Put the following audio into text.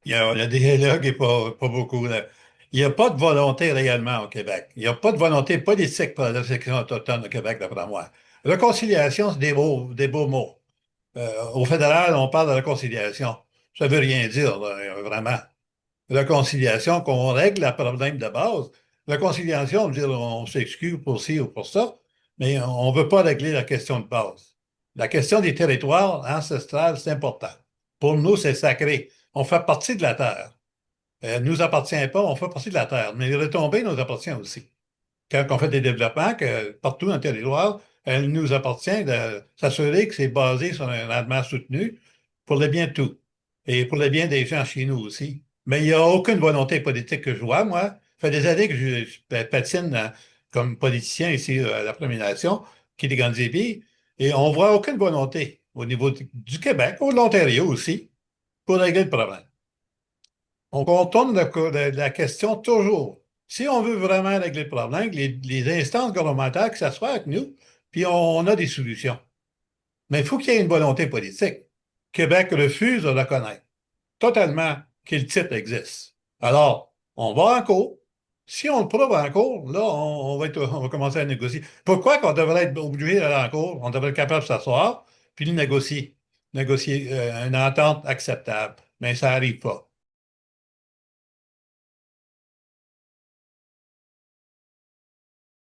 Il y a des dialogues et pas beaucoup, là. Il n'y a pas de volonté réellement au Québec. Il n'y a pas de volonté politique pour la section autochtone au Québec, d'après moi. Réconciliation, c'est des beaux mots. Au fédéral, on parle de réconciliation. Ça ne veut rien dire, là, vraiment. Réconciliation, qu'on règle le problème de base. Réconciliation, veut dire on s'excuse pour ci ou pour ça, mais on ne veut pas régler la question de base. La question des territoires ancestrales, c'est important. Pour nous, c'est sacré. On fait partie de la Terre. Elle ne nous appartient pas, on fait partie de la Terre, mais les retombées nous appartiennent aussi. Quand on fait des développements, que partout dans le territoire, elle nous appartient de s'assurer que c'est basé sur un rendement soutenu pour le bien de tout et pour le bien des gens chez nous aussi. Mais il n'y a aucune volonté politique que je vois, moi. Ça fait des années que je patine comme politicien ici à la Première Nation, qui est des grandes épées, et on ne voit aucune volonté au niveau du Québec, ou de l'Ontario aussi, pour régler le problème. On contourne la question toujours. Si on veut vraiment régler le problème, les instances gouvernementales qui s'assoient avec nous, puis on a des solutions. Mais il faut qu'il y ait une volonté politique. Québec refuse de reconnaître totalement que le titre existe. Alors, on va en cours. Si on le prouve en cours, là, on va commencer à négocier. Pourquoi qu'on devrait être obligé d'aller en cours? On devrait être capable de s'asseoir puis de négocier. Négocier une entente acceptable. Mais ça n'arrive pas.